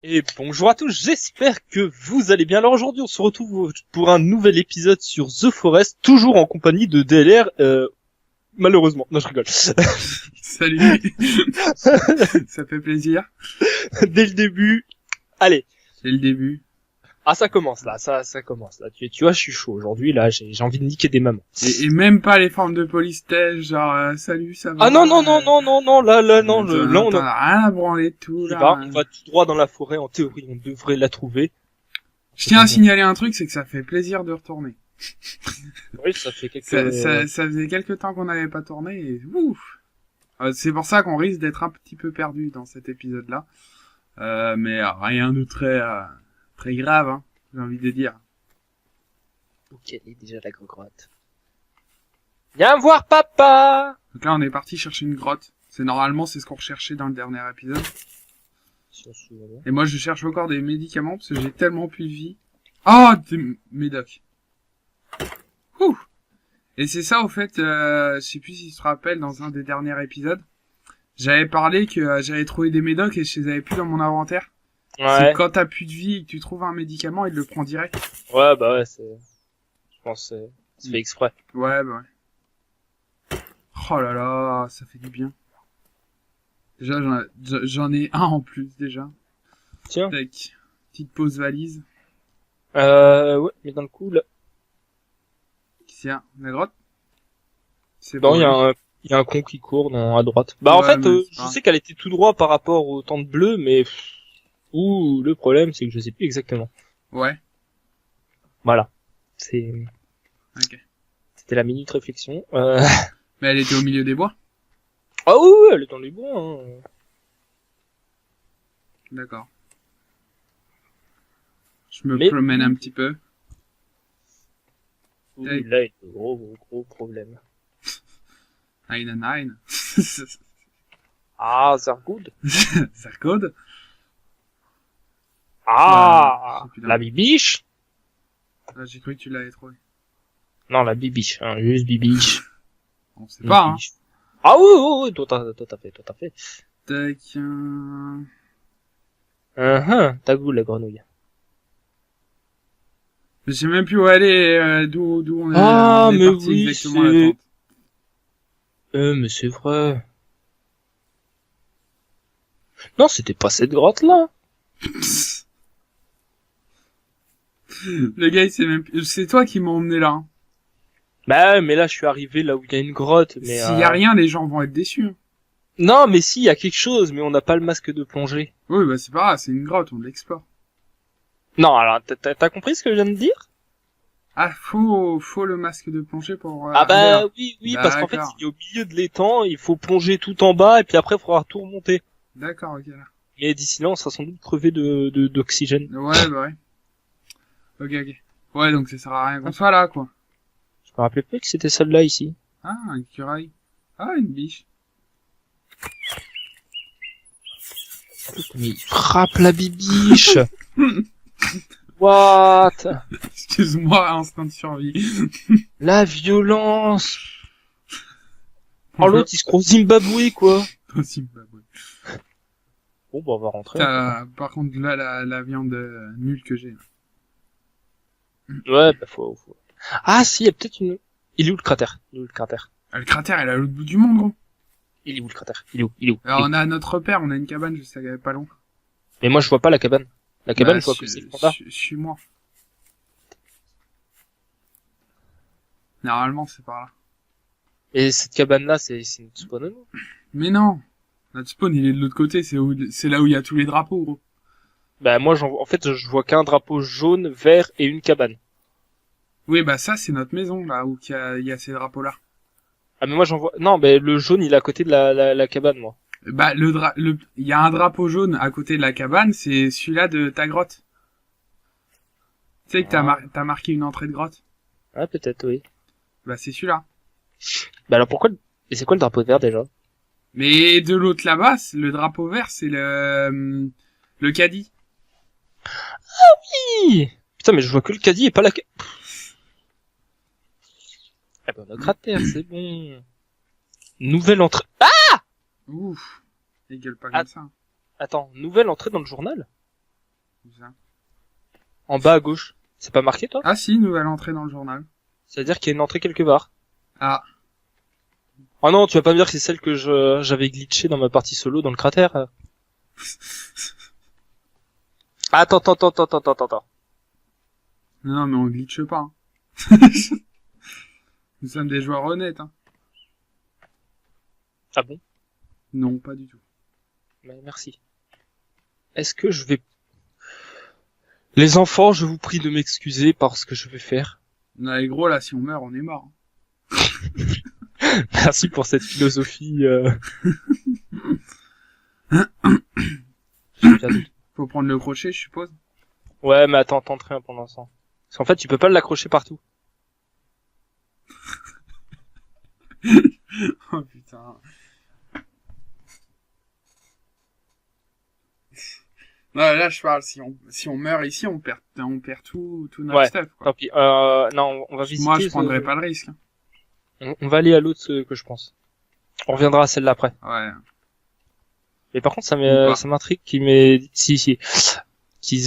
Et bonjour à tous, j'espère que vous allez bien. Alors aujourd'hui, on se retrouve pour un nouvel épisode sur The Forest, toujours en compagnie de DLR, malheureusement. Non, je rigole. Salut. Ça fait plaisir. Dès le début. Allez. C'est le début. Ah, ça commence là, ça commence là. Tu vois, je suis chaud aujourd'hui, là, j'ai envie de niquer des mamans. Et même pas les formes de polystège, genre, salut, ça va. Ah non, là, non, là, on T'en as rien à branler de tout, là. on va tout droit dans la forêt, en théorie, on devrait la trouver. Je tiens à signaler un truc, c'est que ça fait plaisir de retourner. Oui, ça fait quelques... Ça faisait quelques temps qu'on n'avait pas tourné, et ouf. C'est pour ça qu'on risque d'être un petit peu perdu dans cet épisode-là. Mais rien de très grave, hein, j'ai envie de dire. Ok, elle est déjà la grotte. Viens voir papa! Donc là, on est parti chercher une grotte. C'est ce qu'on recherchait dans le dernier épisode. Et moi, je cherche encore des médicaments parce que j'ai tellement plus de vie. Oh, des médocs. Ouh. Et c'est ça, au fait, je sais plus si tu te rappelles, dans un des derniers épisodes, j'avais parlé que j'avais trouvé des médocs et je les avais plus dans mon inventaire. Ouais. C'est quand t'as plus de vie et que tu trouves un médicament, il le prend direct. Ouais, bah ouais, je pense que c'est fait exprès. Ouais, bah ouais. Oh là là, ça fait du bien. Déjà, j'en ai un en plus, déjà. Tiens. Tac. Petite pause valise. Ouais, mais dans le coup, là... Tiens, la grotte. C'est Non, bon. il y a un con qui court à droite. Bah, Ouais, en fait, mais je sais qu'elle était tout droit par rapport au temps de bleu, mais... Ouh, le problème, c'est que je sais plus exactement. Ouais. Voilà. Ok. C'était la minute réflexion. Mais elle était au milieu des bois. Ah oui, elle est dans les bois, hein. D'accord. Je me promène un petit peu. Ouh, là, il y a de gros problèmes. Nine. Ah, c'est good. Zarcode. Ah, Ouais, la bibiche. Là, j'ai cru que tu l'avais trouvé. Non, la bibiche, hein, juste bibiche. On sait pas, hein. Ah oui, tout à fait. Tac. T'as goût la grenouille. Je sais même plus où aller, d'où on est, Ah, on est mais parti oui, exactement à la tente. Mais c'est vrai. Non, c'était pas cette grotte-là. Le gars, il sait même plus. C'est toi qui m'as emmené là. Hein. Bah, mais là, je suis arrivé là où il y a une grotte, mais s'il y a rien, les gens vont être déçus. Hein. Non, mais si, il y a quelque chose, mais on n'a pas le masque de plongée. Oui, bah c'est pas grave, c'est une grotte, on l'explore. Non, alors, t'as compris ce que je viens de dire? Ah, faut le masque de plongée pour... Ah bah alors. oui, parce qu'en fait, il est au milieu de l'étang, il faut plonger tout en bas, et puis après, il faudra tout remonter. D'accord, ok, là. Mais d'ici là, on sera sans doute crevé d'oxygène. Ouais, bah ouais. Ok. Ouais, donc ça sert à rien qu'on soit là, quoi. Je me rappelais plus que c'était celle-là ici. Ah, un écureuil. Ah, une biche. Mais il frappe la bibiche. What? Excuse-moi, instinct de survie. La violence. Oh, l'autre, il se croit au Zimbabwe, quoi. Zimbabwe. Bon, bah, on va rentrer. Par contre, là, la viande nulle que j'ai. Ouais, bah, faut... Ah, si, il y a peut-être une... Il est où le cratère? Ah, le cratère, elle est à l'autre bout du monde, gros. Il est où le cratère? Il est où? Alors, on a notre repère, on a une cabane, je sais pas long. Mais moi, je vois pas la cabane. La cabane, je vois que c'est le panda. Suis-moi. Normalement, c'est par là. Et cette cabane-là, c'est une spawn, non? Mais non. Notre spawn, il est de l'autre côté, c'est là où il y a tous les drapeaux, gros. Bah, moi, en fait, je vois qu'un drapeau jaune, vert et une cabane. Oui, bah ça, c'est notre maison, là, où il y a ces drapeaux-là. Ah, mais moi, j'en vois... Non, mais le jaune, il est à côté de la cabane, moi. Bah, il y a un drapeau jaune à côté de la cabane, c'est celui-là de ta grotte. Tu sais que t'as marqué une entrée de grotte. Ah, peut-être, oui. Bah, c'est celui-là. Bah, alors pourquoi... Et c'est quoi le drapeau vert, déjà? Mais de l'autre là-bas, le drapeau vert, c'est le caddie. Ah oui! Putain, mais je vois que le caddie et pas la... Ah bah, notre cratère, c'est bon. Nouvelle entrée... Ah! Ouf. Et gueule pas comme ça. Attends, nouvelle entrée dans le journal? Où ça? En bas à gauche. C'est pas marqué, toi? Ah si, nouvelle entrée dans le journal. C'est-à-dire qu'il y a une entrée quelque part. Ah. Oh non, tu vas pas me dire que c'est celle que j'avais glitché dans ma partie solo dans le cratère. Attends. Non, mais on glitche pas. Hein. Nous sommes des joueurs honnêtes. Hein. Ah bon? Non, pas du tout. Mais merci. Est-ce que je vais... Les enfants, je vous prie de m'excuser par ce que je vais faire. Non, et gros, là, si on meurt, on est mort. Merci pour cette philosophie. Faut prendre le crochet, je suppose. Ouais, mais attends, tente rien pendant ça. Parce qu'en fait, tu peux pas l'accrocher partout. Oh putain. Non, là, je parle, si on meurt ici, on perd tout notre stuff, quoi. Tant pis. Non, on va visiter. Moi, je prendrais pas le risque. On va aller à l'autre que je pense. On reviendra à celle-là après. Ouais. Mais par contre, ça m'intrigue qu'ils aient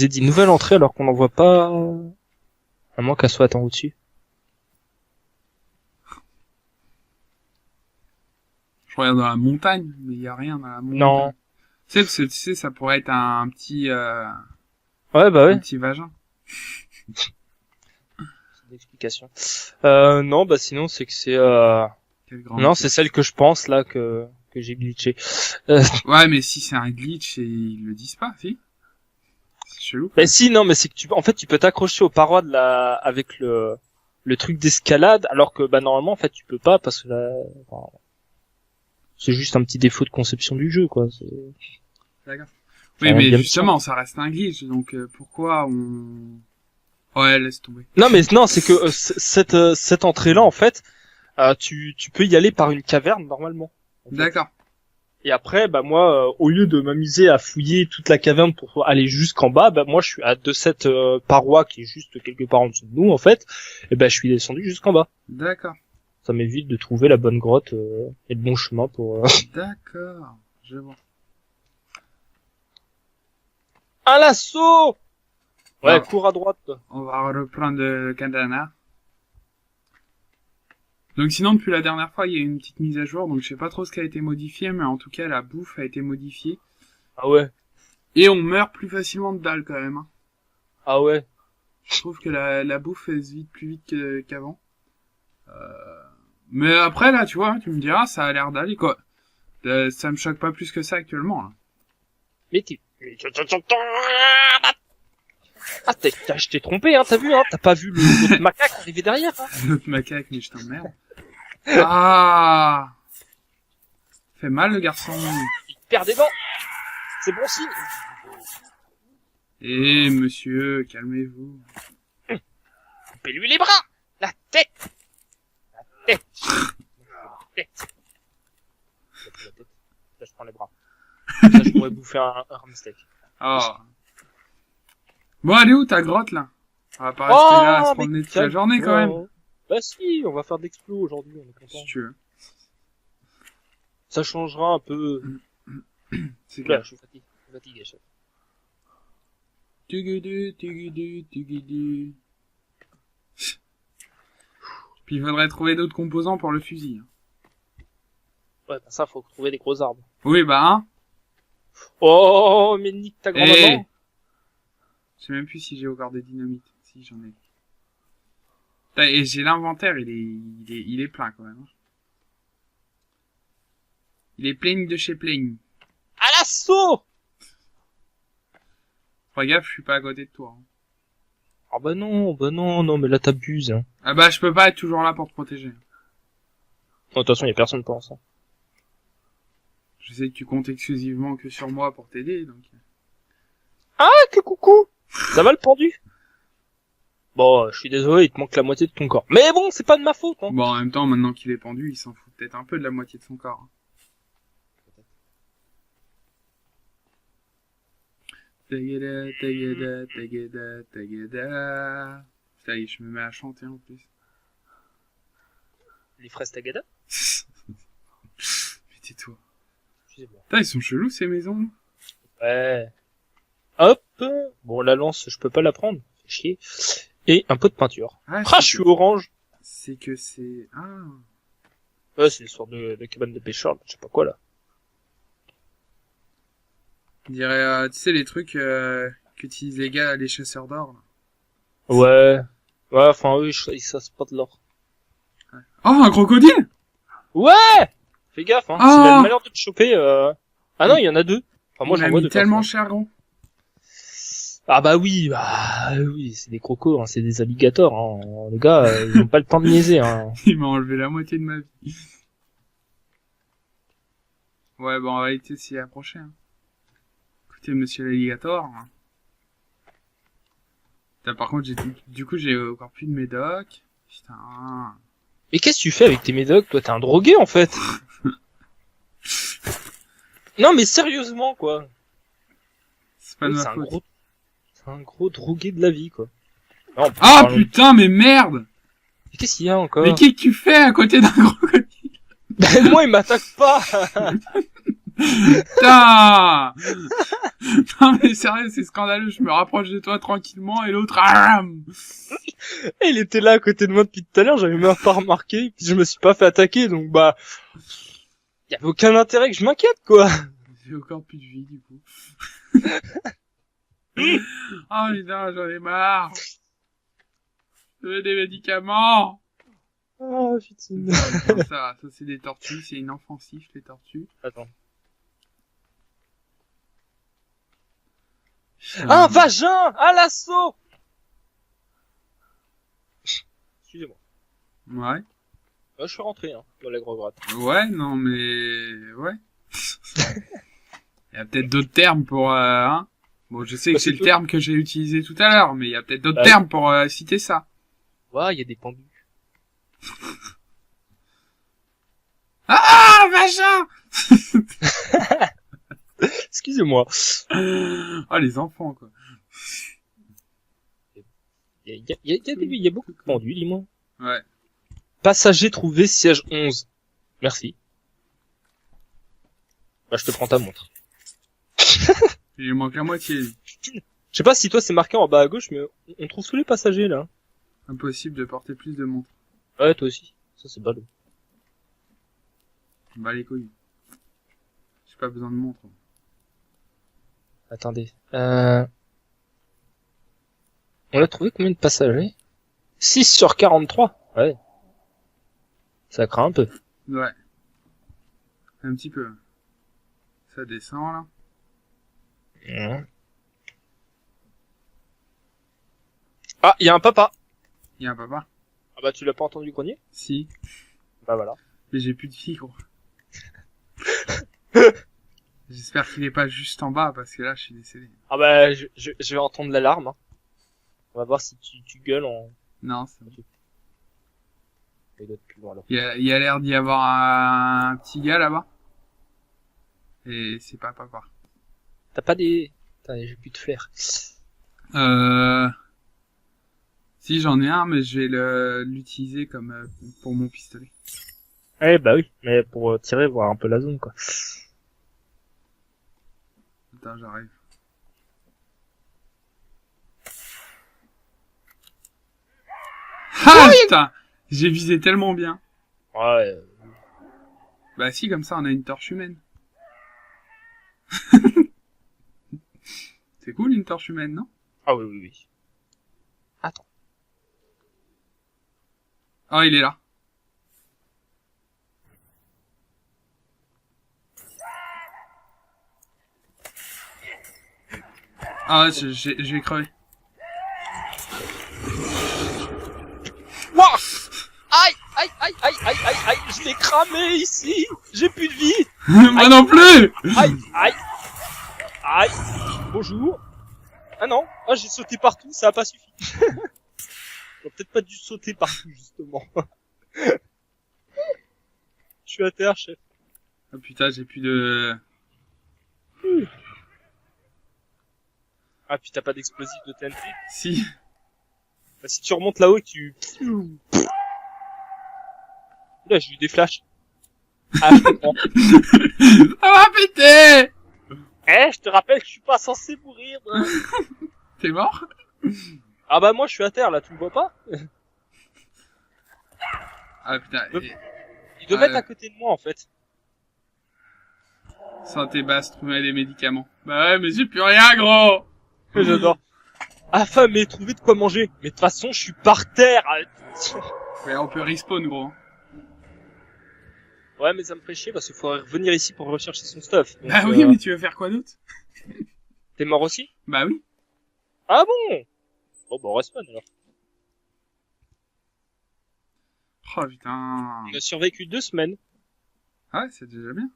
dit nouvelle entrée alors qu'on n'en voit pas, à moins qu'elle soit en au-dessus. Je regarde dans la montagne, mais il y a rien dans la montagne. Non. Tu sais, parce que tu sais, ça pourrait être un petit, Ouais, bah ouais. un petit vagin. C'est une explication. Non, bah sinon, c'est que c'est, non, c'est celle que je pense, là, que j'ai glitché. Ouais, mais si c'est un glitch et ils le disent pas, si. C'est chelou. Mais si, non, mais c'est que tu peux t'accrocher aux parois avec le truc d'escalade, alors que, bah, normalement, en fait, tu peux pas, parce que là, enfin, c'est juste un petit défaut de conception du jeu, quoi. D'accord. Oui, mais justement, ça reste un glitch, donc pourquoi on... Ouais, laisse tomber. Non, mais non, c'est que cette entrée-là, en fait, tu peux y aller par une caverne normalement. En fait. D'accord. Et après, bah moi, au lieu de m'amuser à fouiller toute la caverne pour aller jusqu'en bas, bah moi je suis de cette paroi qui est juste quelque part en dessous de nous, en fait. Et ben je suis descendu jusqu'en bas. D'accord. Ça m'évite de trouver la bonne grotte et le bon chemin pour. D'accord. Je vois. Un lasso. Ouais, Alors, cours à droite. On va reprendre le katana. Donc sinon, depuis la dernière fois, il y a eu une petite mise à jour, donc je sais pas trop ce qui a été modifié, mais en tout cas, la bouffe a été modifiée. Ah ouais. Et on meurt plus facilement de dalle, quand même. Hein. Ah ouais. Je trouve que la bouffe, elle se vide plus vite qu'avant. Mais après, là, tu vois, tu me diras, ça a l'air d'aller, quoi. Ça me choque pas plus que ça actuellement, là. Mais ah, je t'ai trompé, hein, t'as vu, hein, t'as pas vu l'autre macaque arriver derrière, hein. L'autre macaque, mais je t'emmerde. Ah! Fait mal, le garçon. Il perd des dents. C'est bon signe. Eh, monsieur, calmez-vous. Coupez-lui les bras. La tête. La tête. Là, je prends les bras. Comme ça, je pourrais bouffer un steak. Oh. Bon, allez où ta grotte, là? On va pas rester là à se promener toute la journée, quand même. Bah si, on va faire d'explo aujourd'hui, on est content. Si tu veux. Ça changera un peu. C'est clair. Je suis fatigué, chef. Tugudu. Puis il faudrait trouver d'autres composants pour le fusil. Ouais, bah ça, faut trouver des gros arbres. Oui, bah, hein. Oh, mais nique ta grand-maman. Je sais même plus si j'ai encore des dynamites. Si, j'en ai. Et j'ai l'inventaire, il est plein, quand même. Il est plein de chez plein. À l'assaut! Regarde, je suis pas à côté de toi. Hein. Ah bah non, mais là t'abuses. Hein. Ah bah, je peux pas être toujours là pour te protéger. Non, de toute façon, y a personne pour ça. Je sais que tu comptes exclusivement que sur moi pour t'aider, donc... Ah, que coucou! Ça va le pendu? Bon, je suis désolé, il te manque la moitié de ton corps. Mais bon, c'est pas de ma faute, hein. Bon, en même temps, maintenant qu'il est pendu, il s'en fout peut-être un peu de la moitié de son corps. Tagada. Ça y est, je me mets à chanter en plus. Les fraises Tagada? Mais tais-toi. Excusez-moi. Putain, ils sont chelous ces maisons. Ouais. Hop, Bon, la lance, je peux pas la prendre. Fait chier. Et un pot de peinture. Ah, Ah, je suis orange. C'est que c'est... Ah. Ouais, c'est une sorte de cabane de pêcheur, je sais pas quoi, là. On dirait, tu sais, les trucs qu'utilisent les gars, les chasseurs d'or. Là. Ouais. Ouais, enfin, eux, ils savent pas de l'or. Oh, un crocodile! Ouais! Fais gaffe, hein. Ah S'il a le malheur de te choper, Ah non, il y en a deux. Enfin, moi, on j'en a vois mis deux. tellement cher, gros. Ah bah oui, c'est des crocos, hein, c'est des alligators, hein. Les gars, ils ont pas le temps de niaiser, hein. Il m'a enlevé la moitié de ma vie. Ouais, bon, en réalité, s'y approcher. Hein. Écoutez, monsieur l'alligator. Hein. Putain, par contre, du coup, j'ai encore plus de médoc. Putain. Mais qu'est-ce que tu fais avec tes médocs? Toi, t'es un drogué, en fait. Non, mais sérieusement, quoi. C'est pas de Oui, ma faute. C'est un gros drogué de la vie, quoi. Non, Ah, putain, mais merde! Mais qu'est-ce qu'il y a encore? Mais qu'est-ce que tu fais à côté d'un crocodile? Ben, moi, il m'attaque pas. Putain! Non, mais sérieux, c'est scandaleux. Je me rapproche de toi tranquillement et l'autre, Et il était là à côté de moi depuis tout à l'heure, j'avais même pas remarqué, puis je me suis pas fait attaquer, donc bah, y avait aucun intérêt que je m'inquiète, quoi. J'ai encore plus de vie, du coup. Oh putain, j'en ai marre. Je veux des médicaments. Ah, putain. Non, ça c'est des tortues, c'est inoffensif, les tortues. Attends. Un vagin à l'assaut. Excusez-moi. Ouais. Je suis rentré, hein, dans la grosse grotte. Ouais, non, mais... Ouais. Il y a peut-être d'autres termes pour... Hein. Bon, je sais que c'est le terme que j'ai utilisé tout à l'heure, mais il y a peut-être d'autres termes pour citer ça. Ouais, il y a des pendus. Ah, vagin. Excusez-moi. Oh, les enfants, quoi. Il y a beaucoup de pendus, dis-moi. Ouais. Passager trouvé, siège 11. Merci. Bah, je te prends ta montre. Il manque la moitié. Je sais pas si toi c'est marqué en bas à gauche, mais on trouve tous les passagers, là. Impossible de porter plus de montres. Ouais, toi aussi. Ça, c'est ballot. Bah, les couilles. J'ai pas besoin de montre. Attendez. On a trouvé combien de passagers? 6 sur 43. Ouais. Ça craint un peu. Ouais. Un petit peu. Ça descend, là. Mmh. Ah, il y a un papa. Il y a un papa. Ah bah tu l'as pas entendu grogner? Si. Bah voilà. Mais j'ai plus de filles, gros. J'espère qu'il est pas juste en bas, parce que là, je suis décédé. Ah bah je vais entendre l'alarme. Hein. On va voir si tu gueules en... Non, c'est bon. Il doit être plus loin, alors. Il y a l'air d'y avoir un petit gars là-bas. Et c'est pas papa. T'as pas des... Putain, j'ai plus de flair. Si, j'en ai un, mais je vais l'utiliser comme pour mon pistolet. Eh bah oui, mais pour tirer, voir un peu la zone, quoi. Attends, j'arrive. Ah, putain! J'ai visé tellement bien. Ouais. Bah si, comme ça, on a une torche humaine. C'est cool, une torche humaine, non? Ah oui, oui, oui. Attends. Oh, il est là. Ah, je vais crever. Wouah! Aïe, aïe, aïe, aïe, aïe, aïe, aïe, je l'ai cramé ici! J'ai plus de vie! Moi non plus! Aïe, aïe, aïe, bonjour! Ah non, ah j'ai sauté partout, ça a pas suffi. J'aurais peut-être pas dû sauter partout, justement. Je suis à terre, chef. Oh putain, j'ai plus de... Ah, puis t'as pas d'explosif de TNT? Si. Bah, si tu remontes là-haut et que tu... Là, j'ai eu des flashs. Ah, je comprends. Ça va péter! Eh, je te rappelle que je suis pas censé mourir. Hein. T'es mort? Ah bah moi je suis à terre là, tu me vois pas? Ah putain, Il devait être à côté de moi en fait. santé basse, trouver des médicaments. Bah ouais, mais j'ai plus rien, gros. J'adore. Affamé, trouver de quoi manger. Mais de toute façon, je suis par terre. Ouais, on peut respawn, gros. Ouais, mais ça me ferait chier parce qu'il faudrait revenir ici pour rechercher son stuff. Donc, Bah oui, mais tu veux faire quoi d'autre? T'es mort aussi? Bah oui. Ah bon? Bon, bah on respawn alors. Oh putain. On a survécu 2 semaines. Ah ouais, c'est déjà bien.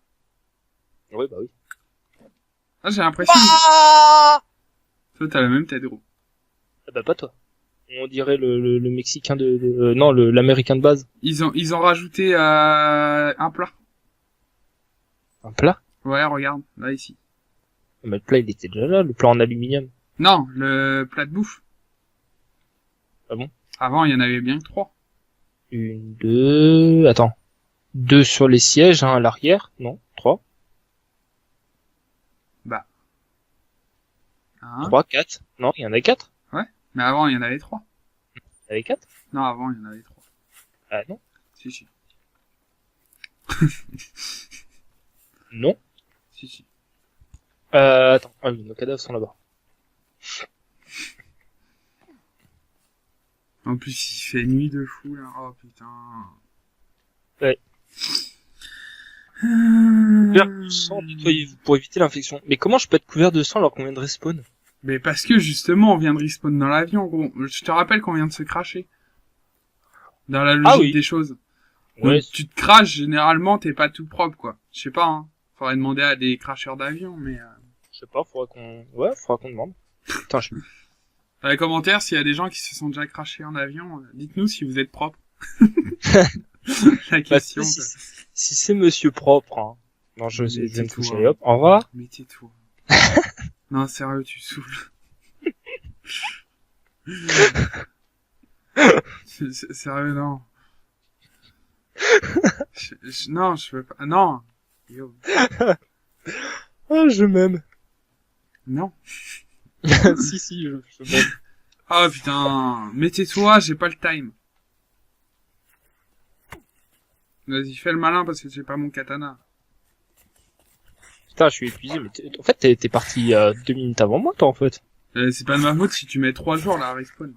Oui, bah oui. Ah, j'ai l'impression Ah Toi, t'as la même tête, gros. Ah bah pas toi. On dirait le Mexicain non, l'Américain de base. Ils ont rajouté un plat. Un plat? Ouais, regarde, là, ici. Mais le plat, il était déjà là, le plat en aluminium. Non, le plat de bouffe. Ah bon? Avant, il y en avait bien que 3. 1, 2... Attends. 2 sur les sièges, un à l'arrière. Non, 3. Bah. 1. 3, 4. Non, il y en a 4. Ouais, mais avant, il y en avait 3. Il y en avait 4? Non, avant, il y en avait 3. Ah non. Si, si. Non. Si, si. Attends. Ah oui, nos cadavres sont là-bas. En plus, il fait nuit de fou, là. Oh, putain. Ouais. Bien, sang, nettoyez-vous pour éviter l'infection. Mais comment je peux être couvert de sang alors qu'on vient de respawn? Mais parce que, justement, on vient de respawn dans l'avion, gros. Je te rappelle qu'on vient de se cracher. Dans la logique des choses. Ouais. Donc, tu te craches, généralement, t'es pas tout propre, quoi. Je sais pas, hein. Faudrait demander à des cracheurs d'avion, mais... Je sais pas, faudra qu'on demande. Putain, Dans les commentaires, s'il y a des gens qui se sont déjà crachés en avion, dites-nous si vous êtes propre. La question. Bah, si c'est monsieur propre, hein. Non, je vais me coucher, allez, hop, au revoir. Mais tais-toi. Non, sérieux, tu saoules. Sérieux, non. Non, je veux pas. Non. Yo. Ah, je m'aime. Non. si, je m'aime. Oh putain. Mais tais-toi, j'ai pas le time. Vas-y, fais le malin parce que j'ai pas mon katana. Putain, je suis épuisé, mais en fait, t'es parti 2 minutes avant moi, toi, en fait. C'est pas de ma faute si tu mets 3 jours là à respawn.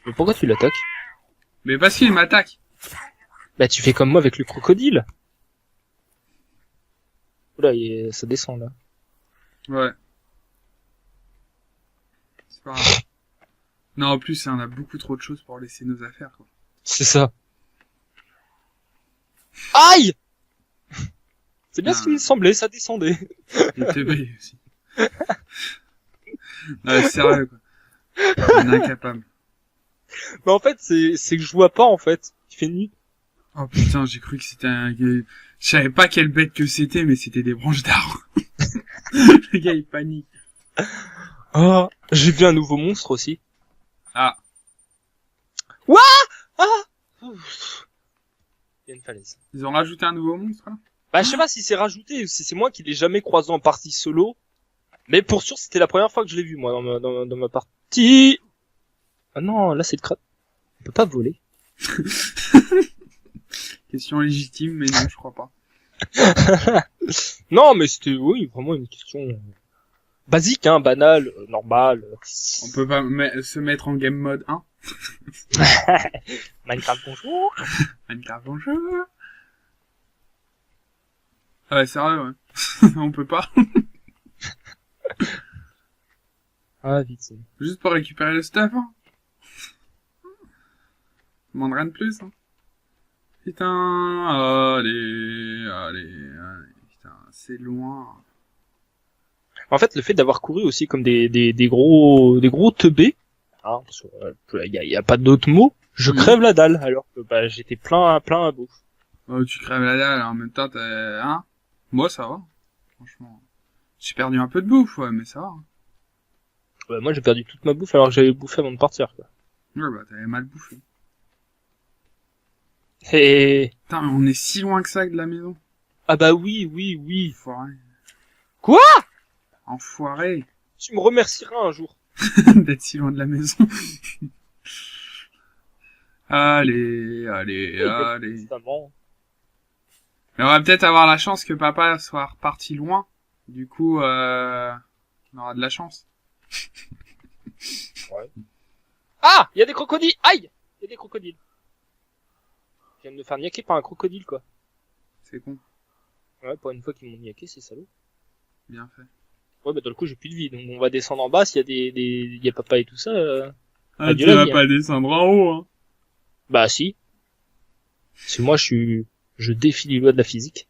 Mais pourquoi tu l'attaques? Mais parce qu'il m'attaque. Bah, tu fais comme moi avec le crocodile. Oula, ça descend, là. Ouais. C'est pas grave. Non, en plus, on a beaucoup trop de choses pour laisser nos affaires, quoi. C'est ça. Aïe! C'est bien ce qui me semblait, ça descendait. Il te paye aussi. Non, sérieux, quoi. On est incapable. Mais en fait, c'est que je vois pas, en fait. Il fait nuit. Oh putain, j'ai cru que c'était je savais pas quelle bête que c'était, mais c'était des branches d'arbres. Le gars, il panique. Ah, j'ai vu un nouveau monstre aussi. Ah. Ouah! Ah! Ouf. Il y a une falaise. Ils ont rajouté un nouveau monstre, là? Bah, je sais pas si c'est rajouté, c'est moi qui l'ai jamais croisé en partie solo. Mais pour sûr, c'était la première fois que je l'ai vu, moi, dans ma partie. Ah non, là, c'est le crâne. On peut pas voler. Question légitime, mais non, je crois pas. Non, mais c'était, oui, vraiment une question basique, hein, banale, normale. On peut pas se mettre en game mode 1? Minecraft, bonjour. Minecraft, bonjour. Ah ouais, sérieux, ouais. On peut pas. Ah, vite, c'est... Juste pour récupérer le stuff, hein. Demande rien de plus, hein. Putain, allez. Putain, c'est loin. En fait, le fait d'avoir couru aussi comme des gros teubés, hein, parce que, y a pas d'autre mot, je crève la dalle, alors que, bah, j'étais plein à bouffe. Oh, tu crèves la dalle, en même temps, hein? Moi, ça va. Franchement. J'ai perdu un peu de bouffe, ouais, mais ça va. Ouais, moi, j'ai perdu toute ma bouffe alors que j'avais bouffé avant de partir, quoi. Ouais, bah, t'avais mal bouffé. Et... Putain, mais on est si loin que ça de la maison. Ah bah oui. Foiré. Quoi? Enfoiré. Tu me remercieras un jour. D'être si loin de la maison. Allez. Évidemment. Mais on va peut-être avoir la chance que papa soit reparti loin. Du coup, on aura de la chance. Ouais. Ah, il y a des crocodiles. Aïe, il y a des crocodiles. Je viens de me faire niaquer par un crocodile, quoi. C'est con. Ouais, pour une fois qu'ils m'ont niaqué, c'est salaud. Bien fait. Ouais, bah dans le coup, j'ai plus de vie, donc on va descendre en bas. S'il y a il y a papa et tout ça. Ah, tu vas pas descendre en haut, hein. Bah si. Parce que moi, je défie les lois de la physique.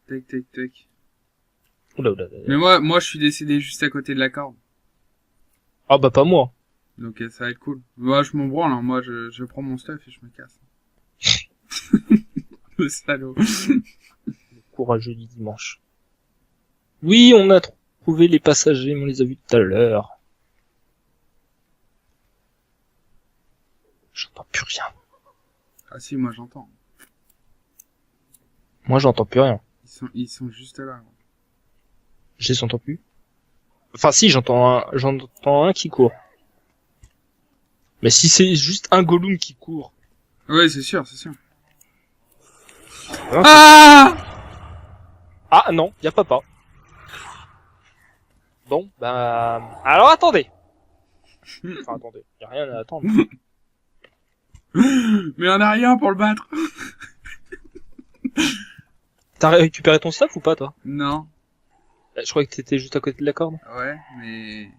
Tac. Oula. Mais moi, je suis décédé juste à côté de la corde. Ah bah pas moi. Donc ça va être cool. Moi, je m'en branle, hein. Moi, je prends mon stuff et je me casse. Le salaud. Courageux du dimanche. Oui, on a trouvé les passagers, on les a vus tout à l'heure. J'entends plus rien. Ah si, moi j'entends. Moi, j'entends plus rien. Ils sont juste là. Je les entends plus. Enfin si, j'entends un qui court. Mais si c'est juste un Gollum qui court. Ouais, c'est sûr. Hein, Ah ah non, y a papa. Bon, bah... Alors attendez. Enfin attendez, y a rien à attendre. Mais on a rien pour le battre. T'as récupéré ton stuff ou pas, toi? Non. Je croyais que t'étais juste à côté de la corde. Ouais, mais...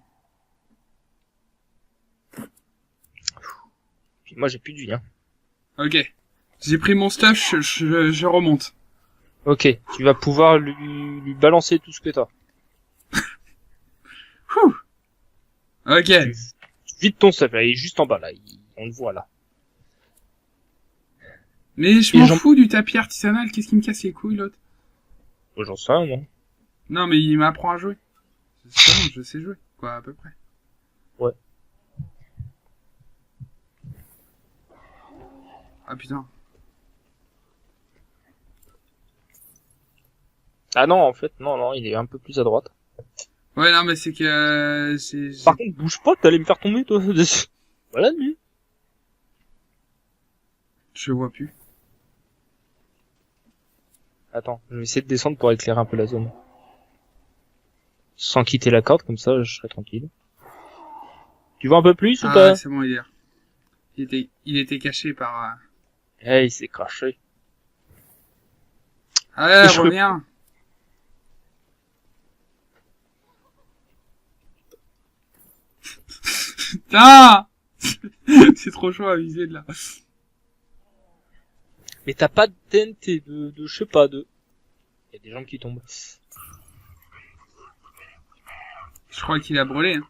Puis moi, j'ai plus de vie, hein. Ok. J'ai pris mon stuff, je remonte. Ok, tu vas pouvoir lui balancer tout ce que t'as. Ok. Tu vides ton stuff, là, il est juste en bas, là. On le voit, là. Mais je m'en fous du tapis artisanal, qu'est-ce qui me casse les couilles, l'autre? Oh, j'en sais rien, non. Non, mais il m'apprend à jouer. C'est bon, je sais jouer, quoi, à peu près. Ouais. Ah putain. Ah non, en fait, non, il est un peu plus à droite. Ouais, non, mais c'est que... Par contre, bouge pas, t'allais me faire tomber, toi. Voilà, lui. Je vois plus. Attends, je vais essayer de descendre pour éclairer un peu la zone. Sans quitter la corde, comme ça, je serai tranquille. Tu vois un peu plus ou pas? Ah, c'est bon, il est là. Il était caché par... Eh, il s'est craché. Allez, reviens. Putain. C'est trop chaud à viser de là. Mais t'as pas de TNT, de je sais pas, de... Il y a des gens qui tombent. Je crois qu'il a brûlé. Hein.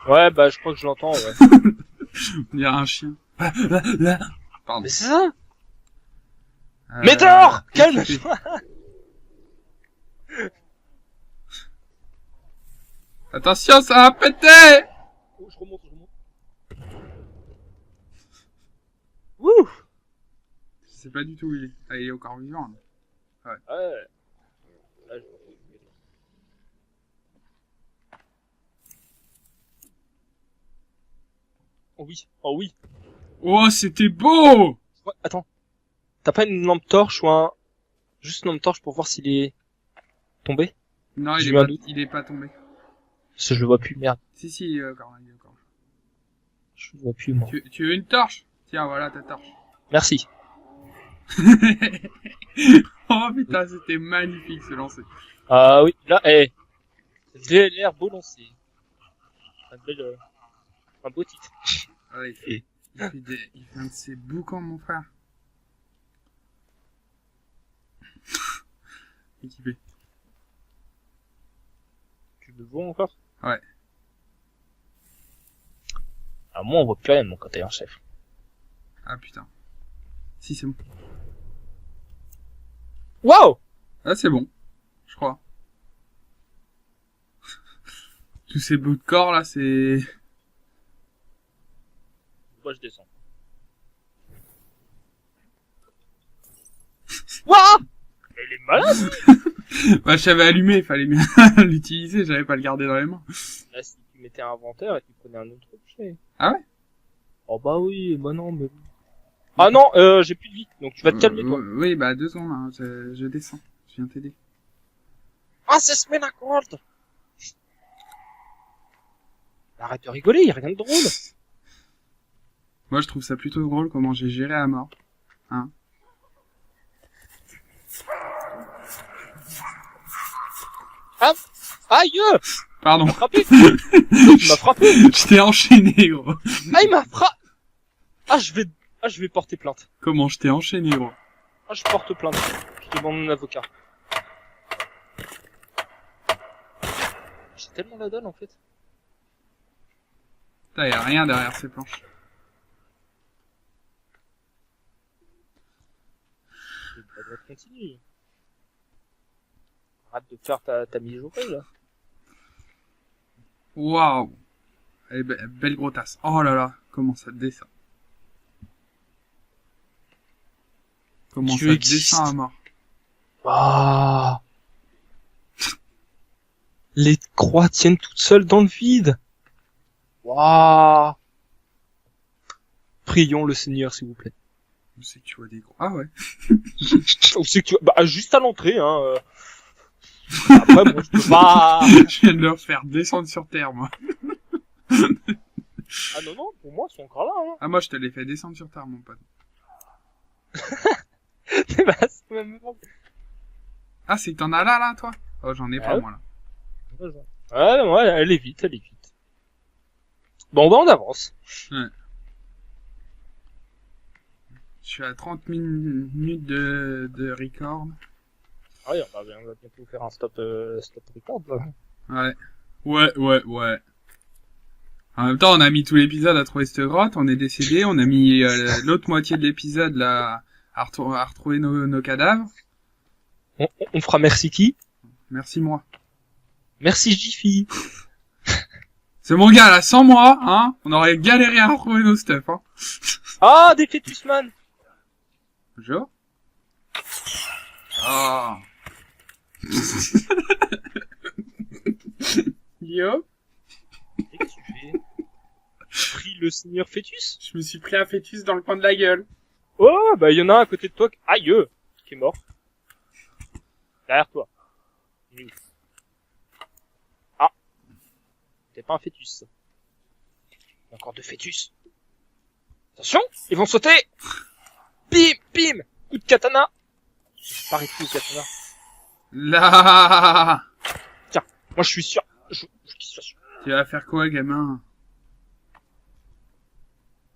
Ouais, bah je crois que je l'entends, ouais. Il y a un chien. Pardon. Mais c'est ça. Météore, calme. Attention, ça va péter. Oh, je remonte. Wouh. Je sais pas du tout où il est. Ah, il est encore vivant. Là. Ouais. Là, Oh oui. Oh, c'était beau. Ouais, attends. T'as pas une lampe torche ou juste une lampe torche pour voir s'il est tombé? Non, il est pas tombé. Parce que je le vois plus, merde. Si, il est encore là. Je le vois plus, moi. Tu veux une torche? Tiens, voilà ta torche. Merci. Oh putain, c'était magnifique ce lancer. Ah oui, là, VLR beau lancer. Un beau titre. Ouais, il fait un de ses boucans, mon frère. Équipé. Tu le vois encore? Ouais. Ah, moi, on voit plus rien de mon côté, hein, chef. Ah putain. Si, c'est bon. Waouh! Ah, c'est bon. Je crois. Tous ces bouts de corps, là, c'est... Moi, je descends. Wouah! Elle est malade! Bah, je savais allumer, fallait bien l'utiliser, j'avais pas le garder dans les mains. Là, si tu mettais un inventaire et tu prenais un autre objet. Ah ouais? Oh bah oui, bah non, mais... Ah non, j'ai plus de vie, donc tu vas te calmer, toi. Oui, bah 2 secondes, hein, je descends, je viens t'aider. Ah, c'est Smena Gold! Arrête de rigoler, y a rien de drôle. Moi, je trouve ça plutôt drôle comment j'ai géré à mort. Hein? Ah, aïe! Pardon. Il m'a frappé! Il m'a frappé! Je t'ai enchaîné, gros. Ah, il m'a frappé! Ah, je vais porter plainte. Comment je t'ai enchaîné, gros? Ah, je porte plainte. Je demande mon avocat. J'ai tellement la dalle, en fait. Putain, y a rien derrière ces planches. Ça doit continuer. Arrête de faire ta mijaurée, là. Waouh. Elle est belle gros tasse. Oh là là, comment ça descend. Comment Tu ça existes. descend à mort. Ah. Les croix tiennent toutes seules dans le vide. Waouh. Prions le Seigneur, s'il vous plaît. Où c'est que tu vois des gros... Ah ouais. Où c'est que tu... Bah, juste à l'entrée, hein. Après, moi, je peux pas... Je viens de leur faire descendre sur terre, moi. Ah non, non, pour moi, ils sont encore là, hein. Ah, moi, je te l'ai fait descendre sur terre, mon pote. Bah, c'est même... Ah, c'est que t'en as là, toi? Oh, j'en ai pas, ouais. moi, là. Ouais, elle est vite, Bon, bah, on avance. Ouais. Je suis à 30 minutes de record. Ah oui, on va bientôt faire un stop record, là. Ouais. En même temps, on a mis tout l'épisode à trouver cette grotte, on est décédé, on a mis l'autre moitié de l'épisode là à retrouver nos cadavres. On fera merci qui? Merci moi. Merci Jiffy. C'est mon gars là, sans moi, hein, on aurait galéré à retrouver nos stuff, hein. Ah, des fœtusman. Bonjour. Ah. Yo. Qu'est-ce que tu fais? Pris le seigneur fœtus? Je me suis pris un fœtus dans le coin de la gueule. Oh, bah, il y en a un à côté de toi aïe, qui est mort. Derrière toi. Ah. T'es pas un fœtus. Il y a encore deux fœtus. Attention, ils vont sauter. Bim, bim. Coup de katana. Pareil, coup de katana. Là. Tiens, moi je suis sûr. Je suis sûr. Tu vas faire quoi, gamin?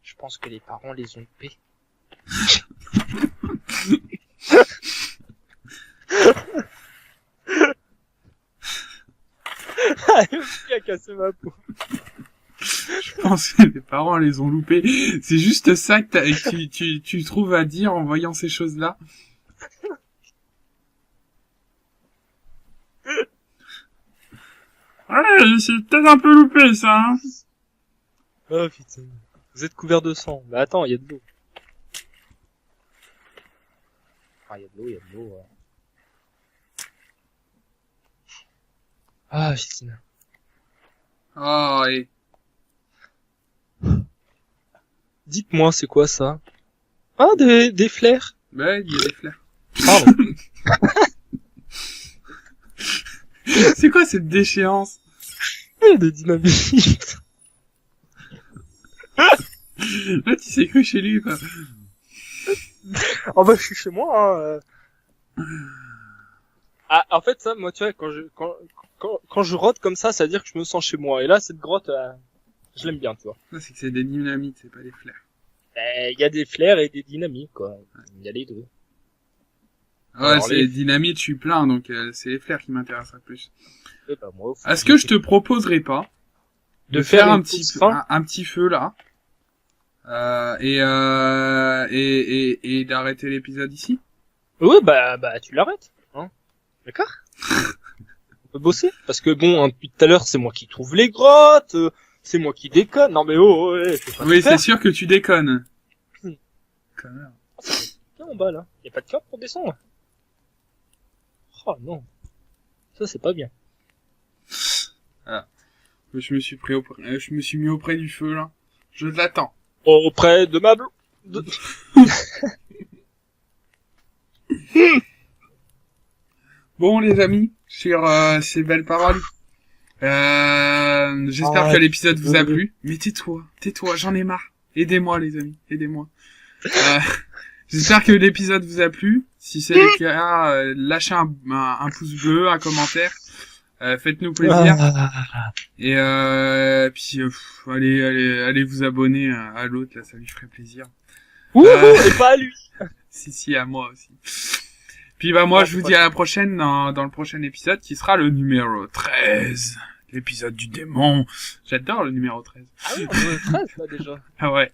Je pense que les parents les ont loupés. Il a cassé ma peau. Je pense que les parents les ont loupés. C'est juste ça que tu trouves à dire en voyant ces choses-là. Ouais, c'est peut-être un peu loupé, ça, hein. Oh putain. Vous êtes couverts de sang. Mais attends, il y a de l'eau. Ah, il y a de l'eau, ouais. Ah, putain. Oh, et... Dites-moi, c'est quoi ça? Ah, des flares. Bah, il y a des fleurs. Pardon. C'est quoi cette déchéance? Il y a des dynamites. Là, tu sais cru chez lui, quoi. Oh bah, je suis chez moi, hein. Ah, en fait, ça, moi, tu vois, quand je rote comme ça veut dire que je me sens chez moi. Et là, cette grotte, je l'aime bien, tu vois. Là, c'est que c'est des dynamites, c'est pas des fleurs. Il y a des flares et des dynamites, quoi. Il y a les deux. Ouais, alors, c'est les dynamites, je suis plein, donc c'est les fleurs qui m'intéressent le plus. Bah, moi, Est-ce que je te proposerais pas de faire un petit feu là, et d'arrêter l'épisode ici? Oui, bah, tu l'arrêtes, hein. D'accord? On peut bosser. Parce que bon, hein, depuis tout à l'heure, c'est moi qui trouve les grottes, c'est moi qui déconne. Non mais ouais, je vais pas Oui, tout faire. c'est sûr que tu déconnes. Connard. Tiens, en bas, là. Y a pas de corde pour descendre. Oh non. Ça, c'est pas bien. Ah. Je me suis mis auprès du feu, là. Je l'attends. Auprès de ma Bon, les amis, sur ces belles paroles, j'espère que l'épisode vous a plu. Mais tais-toi, j'en ai marre. Aidez-moi, les amis, aidez-moi. J'espère que l'épisode vous a plu. Si c'est le cas, lâchez un pouce bleu, un commentaire. Faites-nous plaisir. Et puis allez vous abonner à l'autre, là, ça lui ferait plaisir. Et pas à lui. Si, à moi aussi. Puis bah moi je vous dis à la prochaine dans le prochain épisode qui sera le numéro 13. L'épisode du démon. J'adore le numéro 13. Ah oui, on est le 13 là déjà. Ah ouais.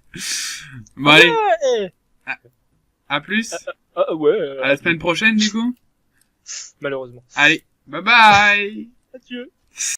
Bon allez. À plus. Ouais. À la semaine prochaine du coup. Malheureusement. Allez, bye bye. Adieu.